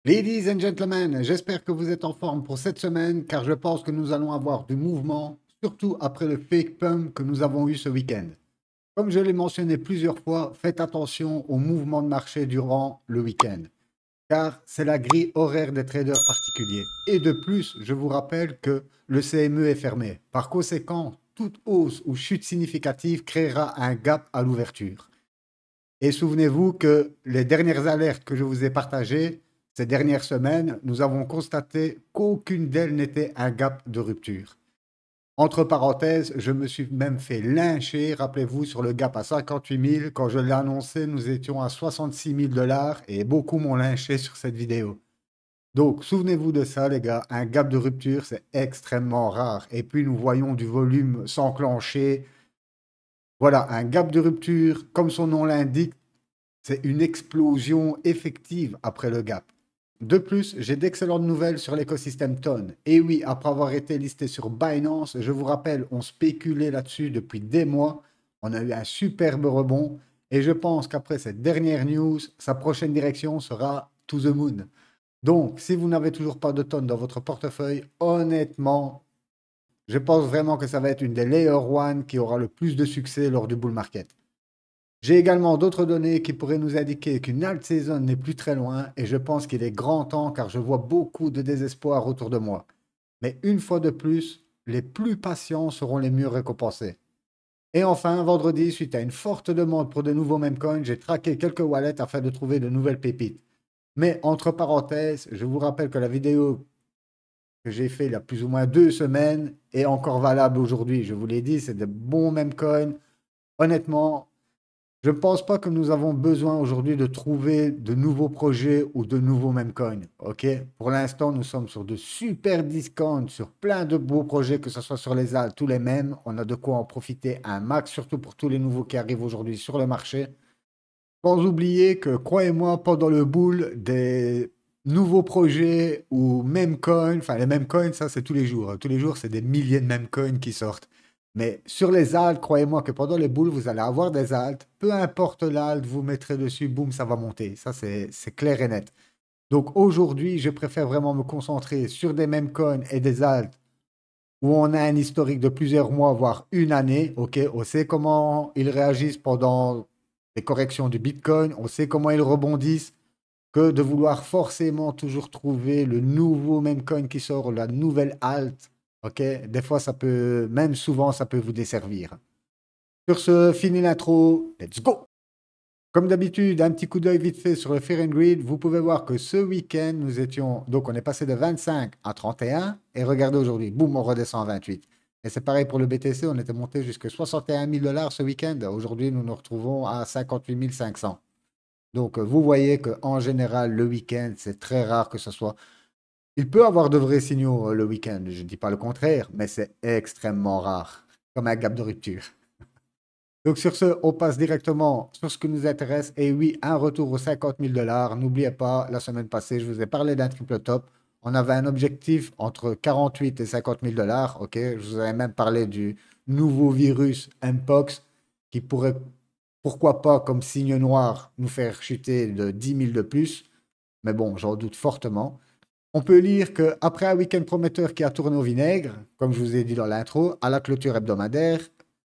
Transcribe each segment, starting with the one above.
Ladies and gentlemen, j'espère que vous êtes en forme pour cette semaine car je pense que nous allons avoir du mouvement, surtout après le fake pump que nous avons eu ce week-end. Comme je l'ai mentionné plusieurs fois, faites attention au mouvement de marché durant le week-end car c'est la grille horaire des traders particuliers. Et de plus, je vous rappelle que le CME est fermé. Par conséquent, toute hausse ou chute significative créera un gap à l'ouverture. Et souvenez-vous que les dernières alertes que je vous ai partagées ces dernières semaines, nous avons constaté qu'aucune d'elles n'était un gap de rupture. Entre parenthèses, je me suis même fait lyncher, rappelez-vous, sur le gap à 58 000. Quand je l'ai annoncé, nous étions à 66 000 dollars et beaucoup m'ont lynché sur cette vidéo. Donc, souvenez-vous de ça, les gars. Un gap de rupture, c'est extrêmement rare. Et puis, nous voyons du volume s'enclencher. Voilà, un gap de rupture, comme son nom l'indique, c'est une explosion effective après le gap. De plus, j'ai d'excellentes nouvelles sur l'écosystème Ton. Et oui, après avoir été listé sur Binance, je vous rappelle, on spéculait là-dessus depuis des mois. On a eu un superbe rebond. Et je pense qu'après cette dernière news, sa prochaine direction sera to the moon. Donc, si vous n'avez toujours pas de Ton dans votre portefeuille, honnêtement, je pense vraiment que ça va être une des Layer One qui aura le plus de succès lors du bull market. J'ai également d'autres données qui pourraient nous indiquer qu'une alt saison n'est plus très loin et je pense qu'il est grand temps car je vois beaucoup de désespoir autour de moi. Mais une fois de plus, les plus patients seront les mieux récompensés. Et enfin, vendredi, suite à une forte demande pour de nouveaux memecoins, j'ai traqué quelques wallets afin de trouver de nouvelles pépites. Mais entre parenthèses, je vous rappelle que la vidéo que j'ai faite il y a plus ou moins 2 semaines est encore valable aujourd'hui. Je vous l'ai dit, c'est de bons memecoins. Honnêtement, je ne pense pas que nous avons besoin aujourd'hui de trouver de nouveaux projets ou de nouveaux memecoins. Ok? Pour l'instant, nous sommes sur de super discounts sur plein de beaux projets, que ce soit sur les alt, tous les mêmes. On a de quoi en profiter un max, surtout pour tous les nouveaux qui arrivent aujourd'hui sur le marché. Sans oublier que, croyez-moi, pendant le bull, des nouveaux projets ou memecoins, enfin les memecoins, ça c'est tous les jours. Tous les jours, c'est des milliers de memecoins qui sortent. Mais sur les alts, croyez-moi que pendant les boules, vous allez avoir des alts. Peu importe l'alt, vous mettrez dessus, boum, ça va monter. Ça, c'est clair et net. Donc aujourd'hui, je préfère vraiment me concentrer sur des memecoins et des alts où on a un historique de plusieurs mois, voire une année. Ok, on sait comment ils réagissent pendant les corrections du Bitcoin, on sait comment ils rebondissent, que de vouloir forcément toujours trouver le nouveau meme coin qui sort, la nouvelle alt. Ok, des fois ça peut, même souvent ça peut vous desservir. Sur ce, fini l'intro, let's go! Comme d'habitude, un petit coup d'œil vite fait sur le Fear and Greed. Vous pouvez voir que ce week-end, nous étions. Donc, on est passé de 25 à 31. Et regardez aujourd'hui, boum, on redescend à 28. Et c'est pareil pour le BTC, on était monté jusqu'à 61 000 dollars ce week-end. Aujourd'hui, nous nous retrouvons à 58 500. Donc, vous voyez qu'en général, le week-end, c'est très rare que ce soit. Il peut avoir de vrais signaux le week-end, je ne dis pas le contraire, mais c'est extrêmement rare, comme un gap de rupture. Donc sur ce, on passe directement sur ce qui nous intéresse. Et oui, un retour aux 50 000 dollars. N'oubliez pas, la semaine passée, je vous ai parlé d'un triple top. On avait un objectif entre 48 et 50 000 dollars. Ok, je vous avais même parlé du nouveau virus Mpox qui pourrait, pourquoi pas, comme signe noir, nous faire chuter de 10 000 de plus. Mais bon, j'en doute fortement. On peut lire qu'après un week-end prometteur qui a tourné au vinaigre, comme je vous ai dit dans l'intro, à la clôture hebdomadaire,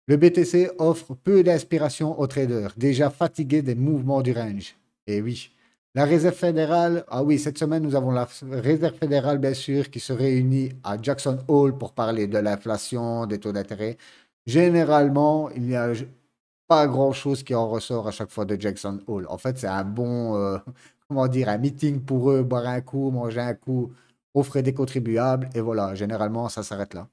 le BTC offre peu d'inspiration aux traders, déjà fatigués des mouvements du range. Et oui, la Réserve fédérale, ah oui, cette semaine, nous avons la Réserve fédérale, bien sûr, qui se réunit à Jackson Hole pour parler de l'inflation, des taux d'intérêt. Généralement, il n'y a pas grand-chose qui en ressort à chaque fois de Jackson Hole. En fait, c'est un bon, comment dire, un meeting pour eux, boire un coup, manger un coup, offrir des contribuables, et voilà, généralement, ça s'arrête là.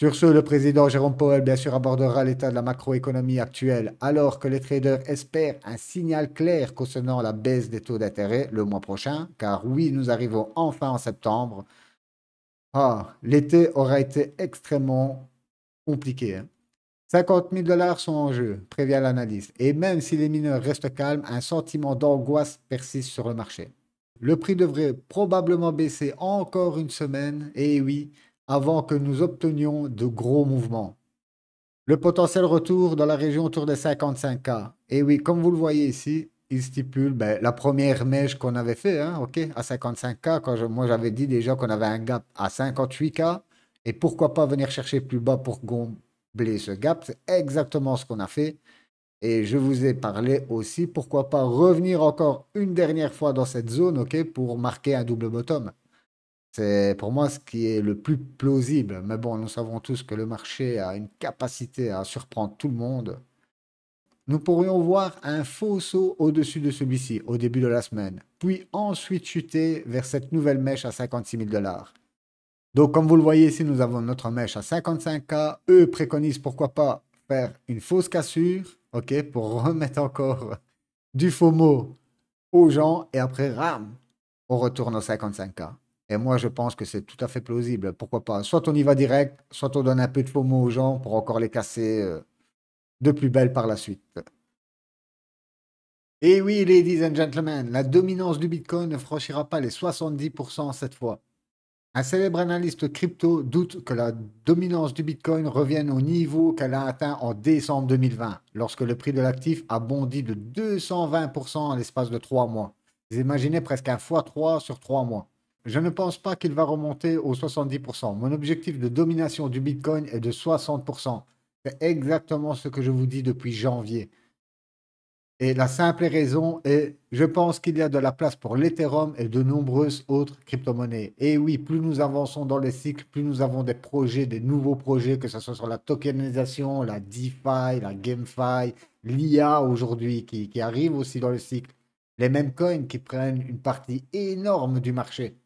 Sur ce, le président Jérôme Powell, bien sûr, abordera l'état de la macroéconomie actuelle, alors que les traders espèrent un signal clair concernant la baisse des taux d'intérêt le mois prochain, car oui, nous arrivons enfin en septembre. Ah, l'été aura été extrêmement compliqué, hein. 50 000 dollars sont en jeu, prévient l'analyste, et même si les mineurs restent calmes, un sentiment d'angoisse persiste sur le marché. Le prix devrait probablement baisser encore une semaine, et oui, avant que nous obtenions de gros mouvements. Le potentiel retour dans la région autour des 55K. Et oui, comme vous le voyez ici, il stipule ben, la première mèche qu'on avait fait, hein, ok, à 55K, moi j'avais dit déjà qu'on avait un gap à 58K, et pourquoi pas venir chercher plus bas pour combler ce gap, c'est exactement ce qu'on a fait. Et je vous ai parlé aussi, pourquoi pas revenir encore une dernière fois dans cette zone, ok, pour marquer un double bottom. C'est pour moi ce qui est le plus plausible. Mais bon, nous savons tous que le marché a une capacité à surprendre tout le monde. Nous pourrions voir un faux saut au-dessus de celui-ci au début de la semaine, puis ensuite chuter vers cette nouvelle mèche à 56 000 dollars. Donc, comme vous le voyez ici, nous avons notre mèche à 55K. Eux préconisent pourquoi pas faire une fausse cassure, ok, pour remettre encore du FOMO aux gens et après, ram, on retourne au 55K. Et moi, je pense que c'est tout à fait plausible. Pourquoi pas? Soit on y va direct, soit on donne un peu de FOMO aux gens pour encore les casser de plus belle par la suite. Et oui, ladies and gentlemen, la dominance du Bitcoin ne franchira pas les 70% cette fois. Un célèbre analyste crypto doute que la dominance du Bitcoin revienne au niveau qu'elle a atteint en décembre 2020, lorsque le prix de l'actif a bondi de 220% en l'espace de 3 mois. Vous imaginez presque un x3 sur 3 mois. Je ne pense pas qu'il va remonter aux 70%. Mon objectif de domination du Bitcoin est de 60%. C'est exactement ce que je vous dis depuis janvier. Et la simple raison est, je pense qu'il y a de la place pour l'Ethereum et de nombreuses autres crypto-monnaies. Et oui, plus nous avançons dans les cycles, plus nous avons des projets, des nouveaux projets, que ce soit sur la tokenisation, la DeFi, la GameFi, l'IA aujourd'hui qui arrive aussi dans le cycle. Les mêmes coins qui prennent une partie énorme du marché.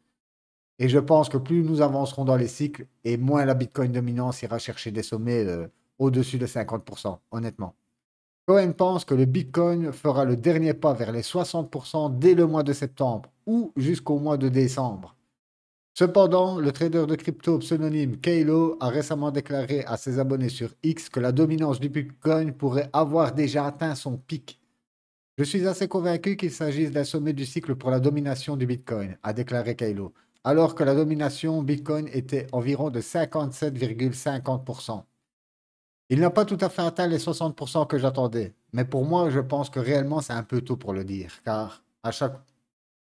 Et je pense que plus nous avancerons dans les cycles, et moins la Bitcoin dominance ira chercher des sommets au-dessus de 50%, honnêtement. Cohen pense que le Bitcoin fera le dernier pas vers les 60% dès le mois de septembre ou jusqu'au mois de décembre. Cependant, le trader de crypto pseudonyme Kaylo a récemment déclaré à ses abonnés sur X que la dominance du Bitcoin pourrait avoir déjà atteint son pic. Je suis assez convaincu qu'il s'agisse d'un sommet du cycle pour la domination du Bitcoin, a déclaré Kaylo, alors que la domination Bitcoin était environ de 57,50%. Il n'a pas tout à fait atteint les 60% que j'attendais, mais pour moi, je pense que réellement, c'est un peu tôt pour le dire, car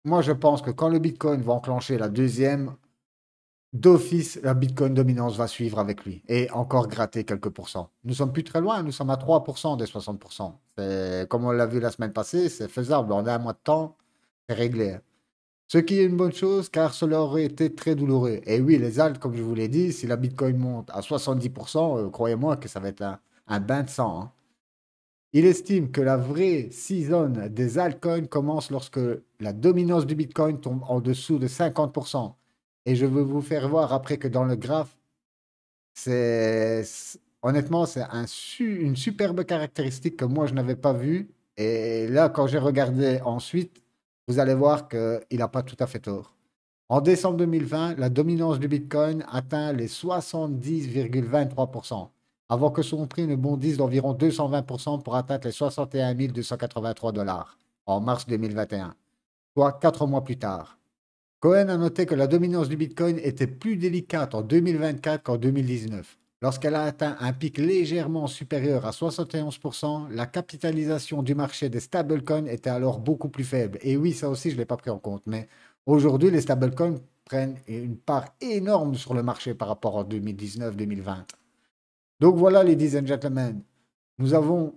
moi, je pense que quand le Bitcoin va enclencher la deuxième, d'office, la Bitcoin dominance va suivre avec lui et encore gratter quelques pourcents. Nous sommes plus très loin, nous sommes à 3% des 60%. Comme on l'a vu la semaine passée, c'est faisable. En un mois de temps, c'est réglé, hein. Ce qui est une bonne chose car cela aurait été très douloureux. Et oui, les altes, comme je vous l'ai dit, si la Bitcoin monte à 70%, croyez-moi que ça va être un bain de sang, hein. Il estime que la vraie season des altcoins commence lorsque la dominance du Bitcoin tombe en dessous de 50%. Et je veux vous faire voir après que dans le graphe, honnêtement, c'est une superbe caractéristique que moi je n'avais pas vue. Et là, quand j'ai regardé ensuite, vous allez voir qu'il n'a pas tout à fait tort. En décembre 2020, la dominance du Bitcoin atteint les 70,23%, avant que son prix ne bondisse d'environ 220% pour atteindre les 61 283 dollars en mars 2021, soit 4 mois plus tard. Cohen a noté que la dominance du Bitcoin était plus délicate en 2024 qu'en 2019. Lorsqu'elle a atteint un pic légèrement supérieur à 71%, la capitalisation du marché des stablecoins était alors beaucoup plus faible. Et oui, ça aussi, je ne l'ai pas pris en compte. Mais aujourd'hui, les stablecoins prennent une part énorme sur le marché par rapport à 2019-2020. Donc voilà, ladies and gentlemen, nous avons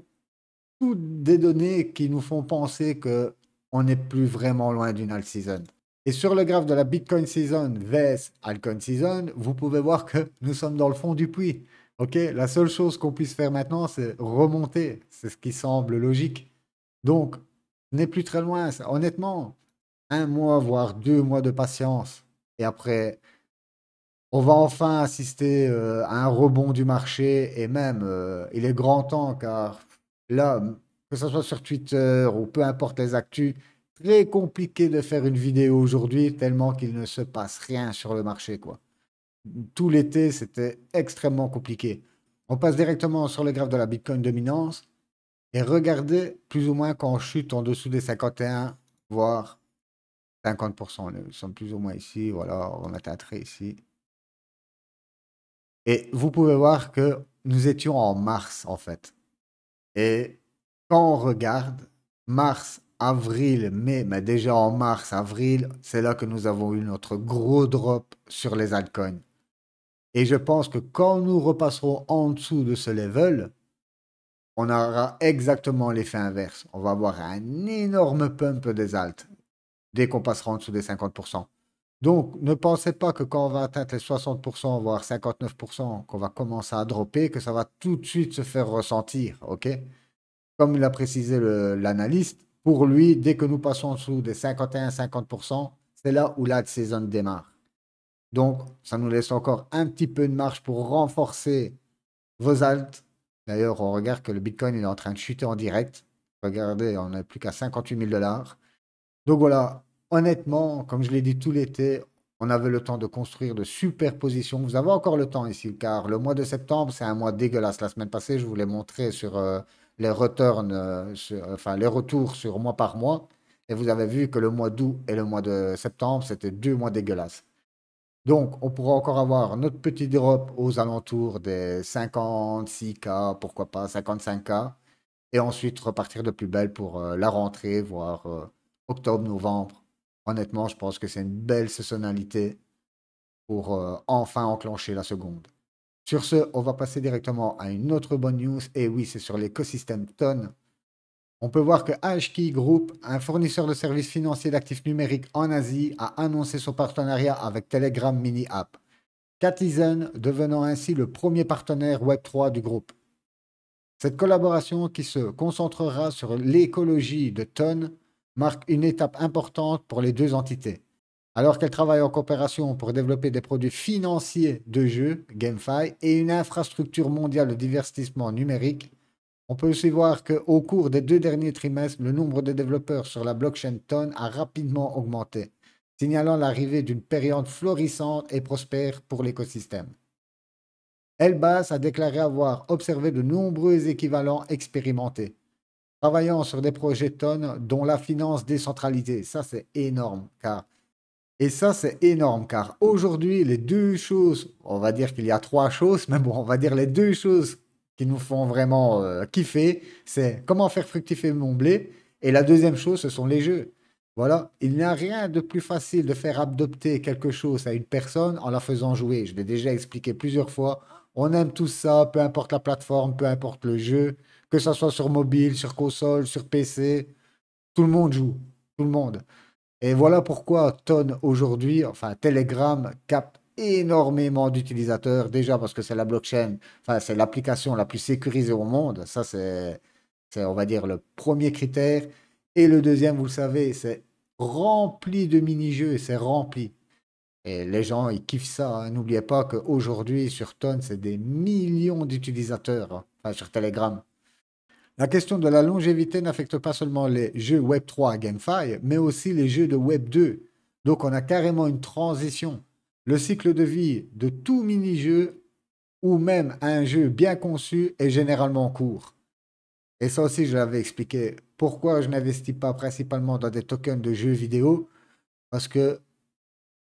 toutes des données qui nous font penser que on n'est plus vraiment loin d'une alt season. Et sur le graphe de la Bitcoin Season vs Altcoin Season, vous pouvez voir que nous sommes dans le fond du puits. Ok, la seule chose qu'on puisse faire maintenant, c'est remonter. C'est ce qui semble logique. Donc, on n'est plus très loin. Honnêtement, un mois, voire 2 mois de patience. Et après, on va enfin assister à un rebond du marché. Et même, il est grand temps, car là, que ce soit sur Twitter ou peu importe les actus, très compliqué de faire une vidéo aujourd'hui, tellement qu'il ne se passe rien sur le marché, quoi. Tout l'été, c'était extrêmement compliqué. On passe directement sur le graphe de la Bitcoin dominance et regardez plus ou moins quand on chute en dessous des 51, voire 50%. Nous sommes plus ou moins ici. Voilà, on va mettre un trait ici. Et vous pouvez voir que nous étions en mars, en fait. Et quand on regarde, mars avril, mai, mais déjà en mars, avril, c'est là que nous avons eu notre gros drop sur les altcoins. Et je pense que quand nous repasserons en dessous de ce level, on aura exactement l'effet inverse. On va avoir un énorme pump des alts dès qu'on passera en dessous des 50%. Donc, ne pensez pas que quand on va atteindre les 60%, voire 59%, qu'on va commencer à dropper, que ça va tout de suite se faire ressentir, ok? Comme l'a précisé l'analyste, pour lui, dès que nous passons en dessous des 51-50%, c'est là où la saison démarre. Donc, ça nous laisse encore un petit peu de marge pour renforcer vos alts. D'ailleurs, on regarde que le Bitcoin il est en train de chuter en direct. Regardez, on n'a plus qu'à 58 000 $. Donc voilà, honnêtement, comme je l'ai dit tout l'été, on avait le temps de construire de super positions. Vous avez encore le temps ici, car le mois de septembre, c'est un mois dégueulasse. La semaine passée, je vous l'ai montré sur les returns, enfin les retours sur mois par mois. Et vous avez vu que le mois d'août et le mois de septembre, c'était 2 mois dégueulasses. Donc, on pourra encore avoir notre petit drop aux alentours des 56K, pourquoi pas 55K, et ensuite repartir de plus belle pour la rentrée, voire octobre, novembre. Honnêtement, je pense que c'est une belle saisonnalité pour enfin enclencher la seconde. Sur ce, on va passer directement à une autre bonne news, et oui, c'est sur l'écosystème Ton. On peut voir que HKey Group, un fournisseur de services financiers d'actifs numériques en Asie, a annoncé son partenariat avec Telegram Mini App. Catizen devenant ainsi le premier partenaire Web3 du groupe. Cette collaboration qui se concentrera sur l'écologie de Ton marque une étape importante pour les deux entités. Alors qu'elles travaillent en coopération pour développer des produits financiers de jeux, GameFi, et une infrastructure mondiale de divertissement numérique, on peut aussi voir qu'au cours des 2 derniers trimestres, le nombre de développeurs sur la blockchain Ton a rapidement augmenté, signalant l'arrivée d'une période florissante et prospère pour l'écosystème. Elbas a déclaré avoir observé de nombreux équivalents expérimentés, travaillant sur des projets Ton dont la finance décentralisée. Ça, c'est énorme, car aujourd'hui, les deux choses, on va dire qu'il y a trois choses, mais bon, on va dire les deux choses qui nous font vraiment kiffer, c'est comment faire fructifier mon blé, et la deuxième chose, ce sont les jeux. Voilà, il n'y a rien de plus facile de faire adopter quelque chose à une personne en la faisant jouer. Je l'ai déjà expliqué plusieurs fois. On aime tout ça, peu importe la plateforme, peu importe le jeu, que ce soit sur mobile, sur console, sur PC, tout le monde joue, tout le monde. Et voilà pourquoi Ton aujourd'hui, enfin Telegram, capte énormément d'utilisateurs. Déjà parce que c'est la blockchain, enfin c'est l'application la plus sécurisée au monde. Ça, on va dire, le premier critère. Et le deuxième, vous le savez, c'est rempli de mini-jeux, c'est rempli. Et les gens, ils kiffent ça, hein. N'oubliez pas qu'aujourd'hui, sur Ton, c'est des millions d'utilisateurs, hein. Enfin, sur Telegram. La question de la longévité n'affecte pas seulement les jeux Web3 à GameFi, mais aussi les jeux de Web2. Donc on a carrément une transition. Le cycle de vie de tout mini-jeu ou même un jeu bien conçu est généralement court. Et ça aussi, je l'avais expliqué. Pourquoi je n'investis pas principalement dans des tokens de jeux vidéo? Parce que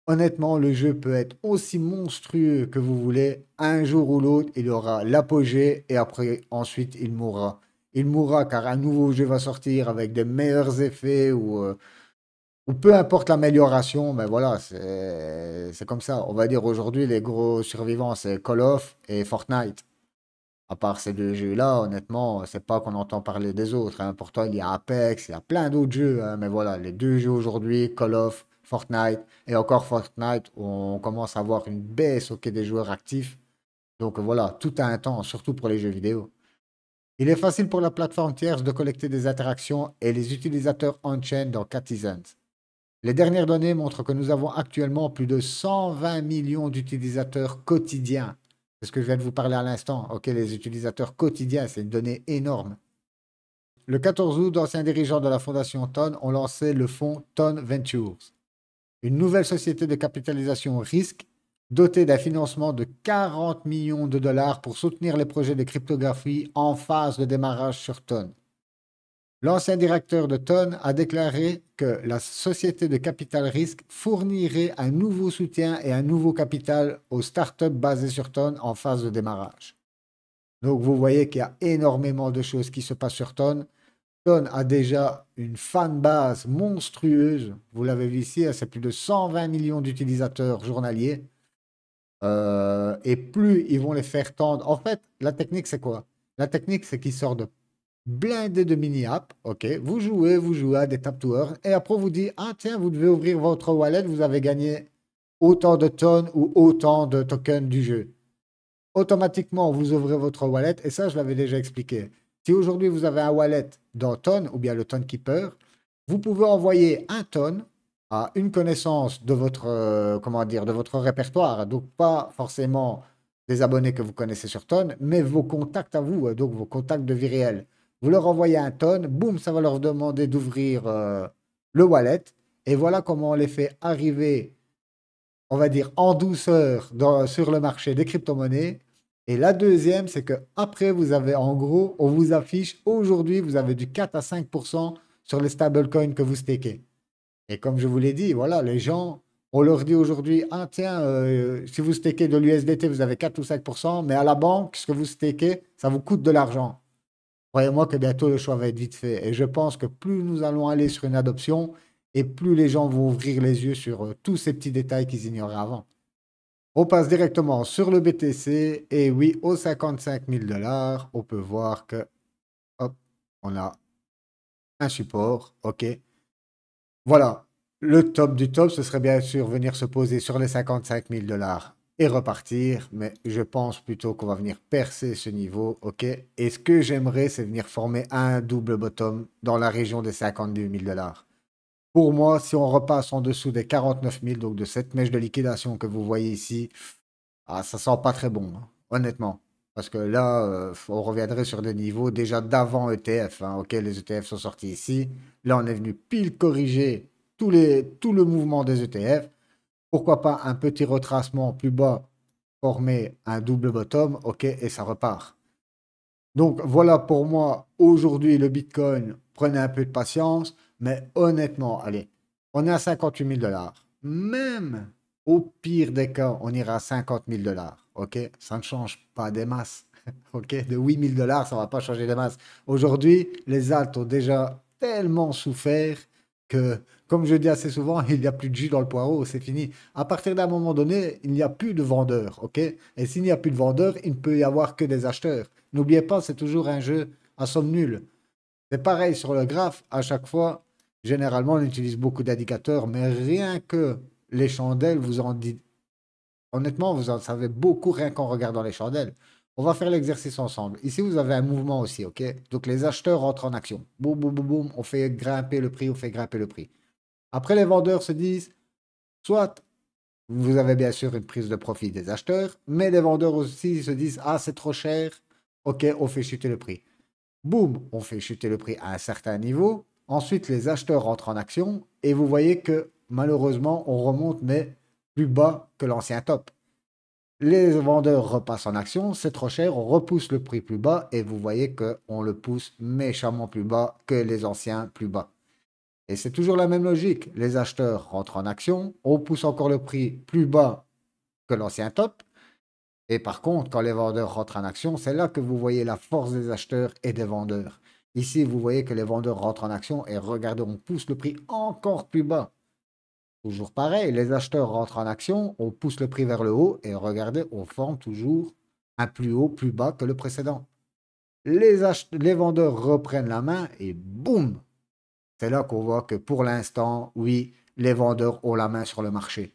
honnêtement, le jeu peut être aussi monstrueux que vous voulez. Un jour ou l'autre, il aura l'apogée et après, ensuite, il mourra. Il mourra car un nouveau jeu va sortir avec des meilleurs effets ou peu importe l'amélioration. Mais voilà, c'est comme ça. On va dire aujourd'hui, les gros survivants, c'est Call of et Fortnite. À part ces deux jeux-là, honnêtement, c'est pas qu'on entend parler des autres, hein. Pourtant, il y a Apex, il y a plein d'autres jeux, hein. Mais voilà, les deux jeux aujourd'hui, Call of, Fortnite, et encore Fortnite, on commence à voir une baisse ok, des joueurs actifs. Donc voilà, tout a un temps, surtout pour les jeux vidéo. Il est facile pour la plateforme tierce de collecter des interactions et les utilisateurs on-chain dans Catizens. Les dernières données montrent que nous avons actuellement plus de 120 millions d'utilisateurs quotidiens. C'est ce que je viens de vous parler à l'instant. Ok, les utilisateurs quotidiens, c'est une donnée énorme. Le 14 août, d'anciens dirigeants de la fondation Ton ont lancé le fonds Ton Ventures, une nouvelle société de capitalisation risque dotée d'un financement de 40 millions de dollars pour soutenir les projets de cryptographie en phase de démarrage sur Ton. L'ancien directeur de Ton a déclaré que la société de capital risque fournirait un nouveau soutien et un nouveau capital aux startups basées sur Ton en phase de démarrage. Donc vous voyez qu'il y a énormément de choses qui se passent sur Ton. Ton a déjà une fanbase monstrueuse. Vous l'avez vu ici, hein, c'est plus de 120 millions d'utilisateurs journaliers. Et plus ils vont les faire tendre. En fait, la technique, c'est quoi? La technique, c'est qu'ils sortent de blindés de mini-apps. OK, vous jouez à des tap to earn. Et après, on vous dit, ah tiens, vous devez ouvrir votre wallet, vous avez gagné autant de tonnes ou autant de tokens du jeu. Automatiquement, vous ouvrez votre wallet. Et ça, je l'avais déjà expliqué. Si aujourd'hui, vous avez un wallet dans Ton ou bien le Ton Keeper, vous pouvez envoyer un Ton à une connaissance de votre, comment dire, de votre répertoire. Donc, pas forcément des abonnés que vous connaissez sur Ton, mais vos contacts à vous, donc vos contacts de vie réelle. Vous leur envoyez un Ton, boum, ça va leur demander d'ouvrir le wallet. Et voilà comment on les fait arriver, on va dire, en douceur sur le marché des crypto-monnaies. Et la deuxième, c'est que après, vous avez en gros, on vous affiche aujourd'hui, vous avez du 4 à 5% sur les stablecoins que vous stakez. Et comme je vous l'ai dit, voilà, les gens, on leur dit aujourd'hui, ah tiens, si vous stakez de l'USDT, vous avez 4 ou 5%, mais à la banque, ce que vous stakez, ça vous coûte de l'argent. Croyez-moi que bientôt le choix va être vite fait. Et je pense que plus nous allons aller sur une adoption, et plus les gens vont ouvrir les yeux sur tous ces petits détails qu'ils ignoraient avant. On passe directement sur le BTC. Et oui, aux 55 000 dollars, on peut voir que, hop, on a un support. OK. Voilà. Le top du top, ce serait bien sûr venir se poser sur les 55 000 dollars et repartir. Mais je pense plutôt qu'on va venir percer ce niveau. OK. Et ce que j'aimerais, c'est venir former un double bottom dans la région des 52 000 dollars. Pour moi, si on repasse en dessous des 49 000, donc de cette mèche de liquidation que vous voyez ici, ah, ça sent pas très bon, hein, honnêtement. Parce que là, on reviendrait sur des niveaux déjà d'avant ETF, hein. Ok, les ETF sont sortis ici. Là, on est venu pile corriger tout le mouvement des ETF. Pourquoi pas un petit retracement plus bas, former un double bottom, ok, et ça repart. Donc voilà pour moi, aujourd'hui, le Bitcoin, prenez un peu de patience, mais honnêtement, allez, on est à 58 000 dollars. Même au pire des cas, on ira à 50 000 dollars. OK? Ça ne change pas des masses. OK? De 8 000 dollars, ça ne va pas changer des masses. Aujourd'hui, les alts ont déjà tellement souffert que, comme je dis assez souvent, il n'y a plus de jus dans le poireau, c'est fini. À partir d'un moment donné, il n'y a plus de vendeurs. OK? Et s'il n'y a plus de vendeurs, il ne peut y avoir que des acheteurs. N'oubliez pas, c'est toujours un jeu à somme nulle. C'est pareil sur le graphe, à chaque fois, généralement, on utilise beaucoup d'indicateurs, mais rien que les chandelles, vous en dites. Honnêtement, vous en savez beaucoup rien qu'en regardant les chandelles. On va faire l'exercice ensemble. Ici, vous avez un mouvement aussi, ok? Donc, les acheteurs rentrent en action. Boum, boum, boum, boum, on fait grimper le prix, on fait grimper le prix. Après, les vendeurs se disent, soit vous avez bien sûr une prise de profit des acheteurs, mais les vendeurs aussi se disent, ah, c'est trop cher, ok, on fait chuter le prix. Boum, on fait chuter le prix à un certain niveau. Ensuite, les acheteurs rentrent en action et vous voyez que malheureusement, on remonte, mais plus bas que l'ancien top. Les vendeurs repassent en action, c'est trop cher, on repousse le prix plus bas et vous voyez qu'on le pousse méchamment plus bas que les anciens plus bas. Et c'est toujours la même logique. Les acheteurs rentrent en action, on pousse encore le prix plus bas que l'ancien top. Et par contre, quand les vendeurs rentrent en action, c'est là que vous voyez la force des acheteurs et des vendeurs. Ici, vous voyez que les vendeurs rentrent en action et regardez, on pousse le prix encore plus bas. Toujours pareil, les acheteurs rentrent en action, on pousse le prix vers le haut et regardez, on forme toujours un plus haut, plus bas que le précédent. Les vendeurs reprennent la main et boum! C'est là qu'on voit que pour l'instant, oui, les vendeurs ont la main sur le marché.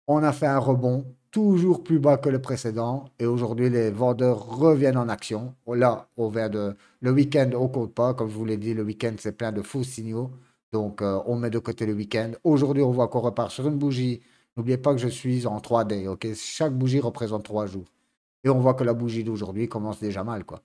On a fait un rebond toujours plus bas que le précédent et aujourd'hui les vendeurs reviennent en action. Là, on vient de le week-end, on compte pas. Comme je vous l'ai dit, le week-end c'est plein de faux signaux. Donc on met de côté le week-end. Aujourd'hui, on voit qu'on repart sur une bougie. N'oubliez pas que je suis en 3D, ok? Chaque bougie représente 3 jours. Et on voit que la bougie d'aujourd'hui commence déjà mal, quoi.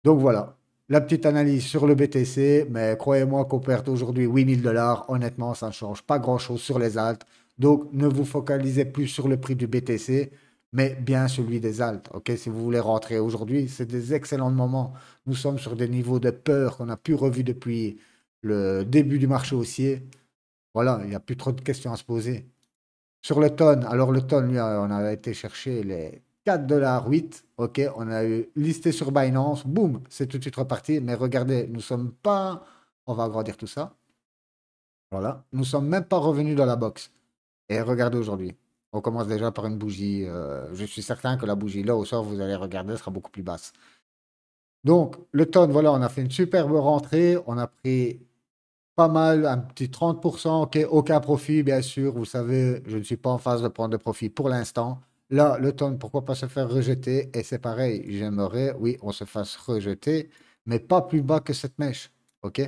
Donc voilà, la petite analyse sur le BTC, mais croyez-moi qu'on perd aujourd'hui 8 000 dollars. Honnêtement, ça ne change pas grand-chose sur les altes. Donc ne vous focalisez plus sur le prix du BTC, mais bien celui des altes. Ok, si vous voulez rentrer aujourd'hui, c'est des excellents moments. Nous sommes sur des niveaux de peur qu'on n'a plus revus depuis le début du marché haussier. Voilà, il n'y a plus trop de questions à se poser. Sur le tonne, alors le tonne, lui, on a été chercher 4,08 $. Ok, on a eu listé sur Binance. Boum, c'est tout de suite reparti. Mais regardez, nous sommes pas. On va agrandir tout ça. Voilà. Nous sommes même pas revenus dans la box. Et regardez aujourd'hui. On commence déjà par une bougie. Je suis certain que la bougie là, au sort, vous allez regarder, sera beaucoup plus basse. Donc, le tonne, voilà, on a fait une superbe rentrée. On a pris pas mal, un petit 30%. Ok, aucun profit, bien sûr. Vous savez, je ne suis pas en phase de prendre de profit pour l'instant. Là, le tonne, pourquoi pas se faire rejeter? Et c'est pareil, j'aimerais, oui, on se fasse rejeter, mais pas plus bas que cette mèche. Ok?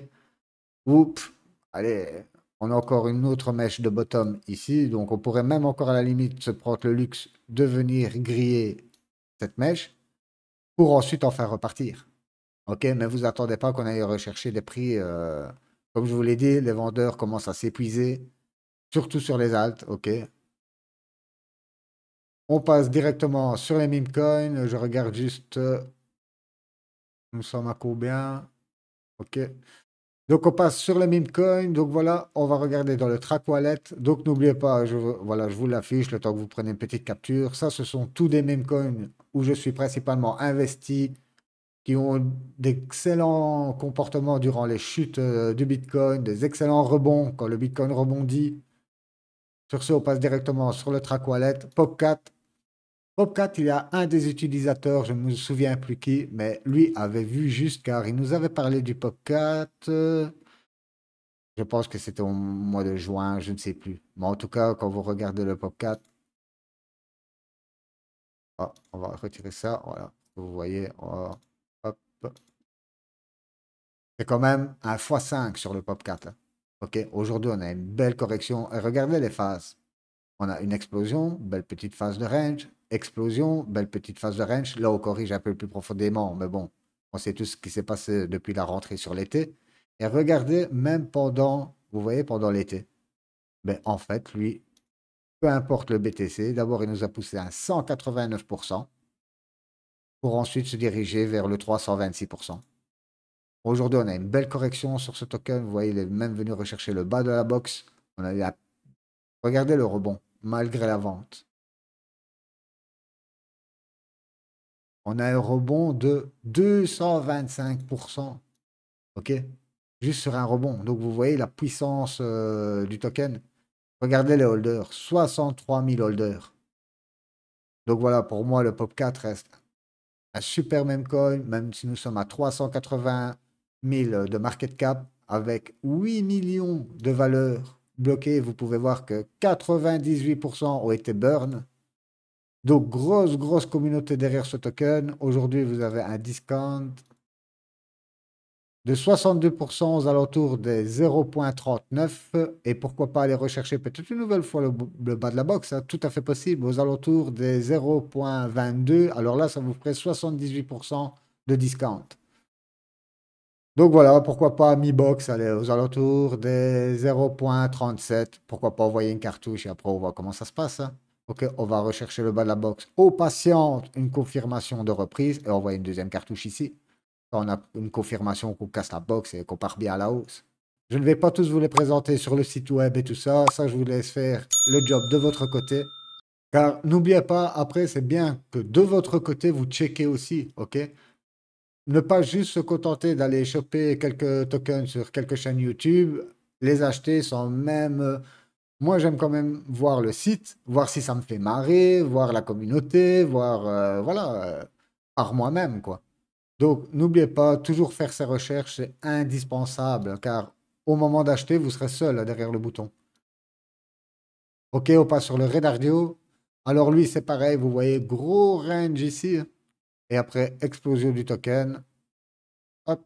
Oups, allez, on a encore une autre mèche de bottom ici. Donc, on pourrait même encore à la limite se prendre le luxe de venir griller cette mèche pour ensuite en faire repartir. Ok, mais vous attendez pas qu'on aille rechercher des prix. Comme je vous l'ai dit, les vendeurs commencent à s'épuiser, surtout sur les altes. Ok, on passe directement sur les meme coins. Je regarde juste, nous sommes à combien? Ok. Donc on passe sur les meme coins. Donc voilà, on va regarder dans le track wallet. Donc n'oubliez pas, voilà, je vous l'affiche le temps que vous prenez une petite capture. Ça, ce sont tous des meme coins où je suis principalement investi, qui ont d'excellents comportements durant les chutes du Bitcoin, des excellents rebonds quand le Bitcoin rebondit. Sur ce, on passe directement sur le track wallet. Popcat. Popcat, il y a un des utilisateurs, je ne me souviens plus qui, mais lui avait vu juste car il nous avait parlé du Popcat. Je pense que c'était au mois de juin, je ne sais plus. Mais en tout cas, quand vous regardez le Popcat, on va retirer ça. Voilà. Vous voyez, hop. C'est quand même un x5 sur le Popcat, hein. Ok, aujourd'hui, on a une belle correction. Et regardez les phases. On a une explosion, belle petite phase de range, explosion, belle petite phase de range. Là, on corrige un peu plus profondément, mais bon, on sait tout ce qui s'est passé depuis la rentrée sur l'été. Et regardez, même pendant, vous voyez, pendant l'été, ben, en fait, lui, peu importe le BTC, d'abord, il nous a poussé à 189% pour ensuite se diriger vers le 326%. Aujourd'hui, on a une belle correction sur ce token. Vous voyez, il est même venu rechercher le bas de la box. On a eu regardez le rebond, malgré la vente. On a un rebond de 225%. OK? Juste sur un rebond. Donc, vous voyez la puissance du token. Regardez les holders. 63 000 holders. Donc, voilà, pour moi, le POP 4 reste un super meme coin, même si nous sommes à 380 000 de market cap, avec 8 millions de valeurs bloquées. Vous pouvez voir que 98% ont été burn. Donc, grosse communauté derrière ce token. Aujourd'hui, vous avez un discount de 62% aux alentours des 0,39. Et pourquoi pas aller rechercher peut-être une nouvelle fois le bas de la box, hein, tout à fait possible, aux alentours des 0,22. Alors là, ça vous ferait 78% de discount. Donc voilà, pourquoi pas mi-box, aller aux alentours des 0,37. Pourquoi pas envoyer une cartouche et après on voit comment ça se passe, hein. Ok, on va rechercher le bas de la box. Au patient, une confirmation de reprise et on voit une deuxième cartouche ici. Quand on a une confirmation qu'on casse la box et qu'on part bien à la hausse. Je ne vais pas tous vous les présenter sur le site web et tout ça. Ça, je vous laisse faire le job de votre côté. Car n'oubliez pas, après, c'est bien que de votre côté, vous checkez aussi, ok? Ne pas juste se contenter d'aller choper quelques tokens sur quelques chaînes YouTube, les acheter sans même. Moi, j'aime quand même voir le site, voir si ça me fait marrer, voir la communauté, voir, voilà, par moi-même, quoi. Donc, n'oubliez pas, toujours faire ces recherches, c'est indispensable, car au moment d'acheter, vous serez seul là, derrière le bouton. Ok, on passe sur le Redardio. Alors lui, c'est pareil, vous voyez, gros range ici. Et après, explosion du token. Hop,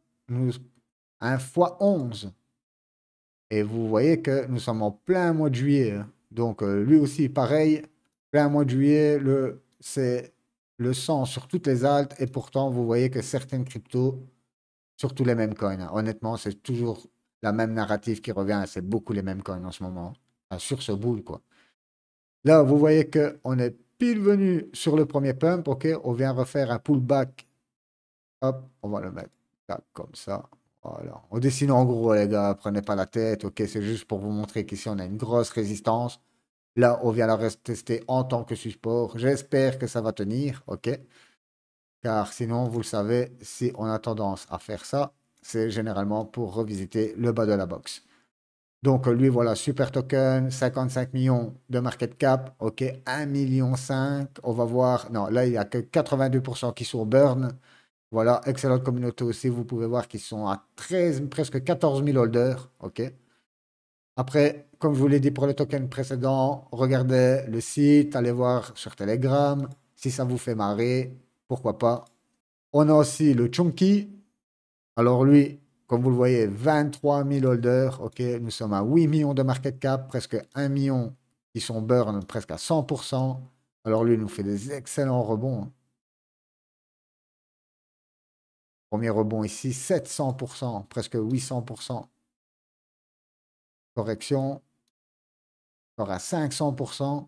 un fois 11. Et vous voyez que nous sommes en plein mois de juillet, hein. Donc lui aussi, pareil, plein mois de juillet, c'est le sang sur toutes les altes. Et pourtant, vous voyez que certaines cryptos, surtout les mêmes coins, hein. Honnêtement, c'est toujours la même narrative qui revient. C'est beaucoup les mêmes coins en ce moment, enfin, sur ce boule, quoi. Là, vous voyez qu'on est pile venu sur le premier pump. OK, on vient refaire un pullback. Hop, on va le mettre là, comme ça. Voilà. On dessine en gros, les gars. Prenez pas la tête. OK, c'est juste pour vous montrer qu'ici, on a une grosse résistance. Là, on vient la retester en tant que support. J'espère que ça va tenir, ok? Car sinon, vous le savez, si on a tendance à faire ça, c'est généralement pour revisiter le bas de la box. Donc lui, voilà, super token, 55 millions de market cap, ok, 1,5 million. On va voir, non, là, il n'y a que 82% qui sont burn. Voilà, excellente communauté aussi, vous pouvez voir qu'ils sont à 13, presque 14 000 holders, ok. Après, comme je vous l'ai dit pour le token précédent, regardez le site, allez voir sur Telegram, si ça vous fait marrer, pourquoi pas. On a aussi le Chunky. Alors lui, comme vous le voyez, 23 000 holders. Ok, nous sommes à 8 millions de market cap, presque 1 million qui sont burn presque à 100%. Alors lui, il nous fait des excellents rebonds, hein. Premier rebond ici, 700%, presque 800%. Correction, encore à 500%.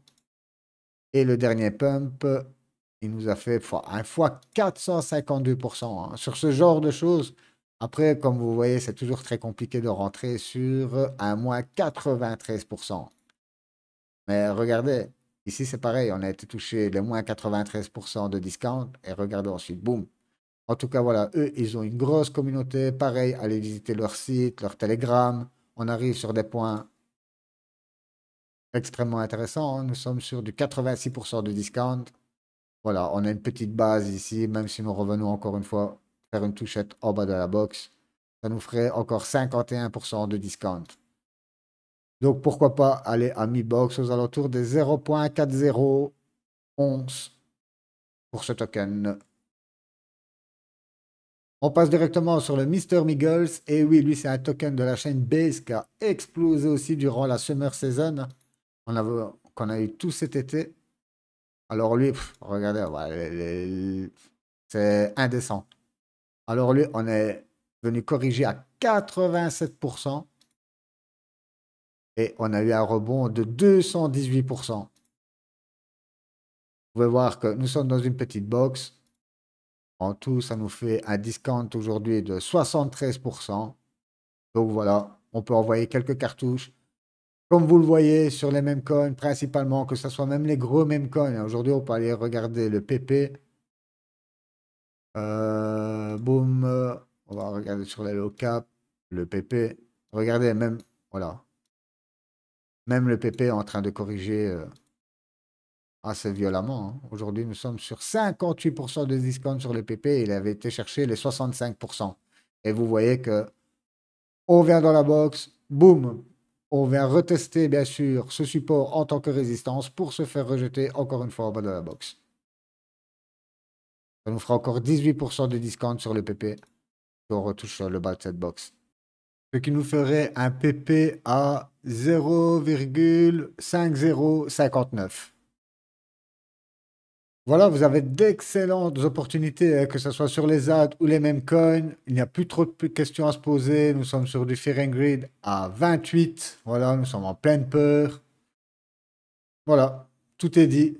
Et le dernier pump, il nous a fait un fois 452%, hein. Sur ce genre de choses, après, comme vous voyez, c'est toujours très compliqué de rentrer sur un moins 93%. Mais regardez, ici c'est pareil, on a été touché les moins 93% de discount. Et regardez ensuite, boum. En tout cas, voilà, eux, ils ont une grosse communauté. Pareil, allez visiter leur site, leur Telegram. On arrive sur des points extrêmement intéressants, hein. Nous sommes sur du 86% de discount. Voilà, on a une petite base ici, même si nous revenons encore une fois faire une touchette en bas de la box. Ça nous ferait encore 51% de discount. Donc pourquoi pas aller à mi-box aux alentours des 0,4011 pour ce token. On passe directement sur le Mr. Miggles. Et oui, lui, c'est un token de la chaîne Base qui a explosé aussi durant la Summer Season qu'on a eu tout cet été. Alors lui, regardez, ouais, c'est indécent. Alors lui, on est venu corriger à 87% et on a eu un rebond de 218%. Vous pouvez voir que nous sommes dans une petite box. En tout, ça nous fait un discount aujourd'hui de 73%. Donc voilà, on peut envoyer quelques cartouches. Comme vous le voyez sur les mêmes coins, principalement, que ce soit même les gros mêmes coins. Aujourd'hui, on peut aller regarder le PP. Boom. On va regarder sur les low cap, le PP. Regardez, même, voilà. Même le PP est en train de corriger assez violemment, hein. Aujourd'hui, nous sommes sur 58% de discount sur le PP. Il avait été chercher les 65%. Et vous voyez que on vient dans la box, boum, on vient retester, bien sûr, ce support en tant que résistance pour se faire rejeter encore une fois en bas de la box. Ça nous fera encore 18% de discount sur le PP si on retouche sur le bas de cette box. Ce qui nous ferait un PP à 0,5059. Voilà, vous avez d'excellentes opportunités, hein, que ce soit sur les AD ou les mêmes coins. Il n'y a plus trop de questions à se poser. Nous sommes sur du Fear and Greed à 28. Voilà, nous sommes en pleine peur. Voilà, tout est dit.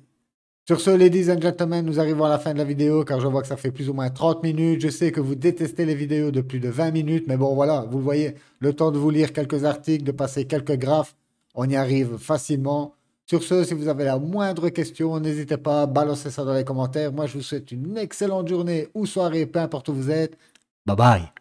Sur ce, ladies and gentlemen, nous arrivons à la fin de la vidéo car je vois que ça fait plus ou moins 30 minutes. Je sais que vous détestez les vidéos de plus de 20 minutes, mais bon, voilà, vous le voyez, le temps de vous lire quelques articles, de passer quelques graphes, on y arrive facilement. Sur ce, si vous avez la moindre question, n'hésitez pas à balancer ça dans les commentaires. Moi, je vous souhaite une excellente journée ou soirée, peu importe où vous êtes. Bye bye.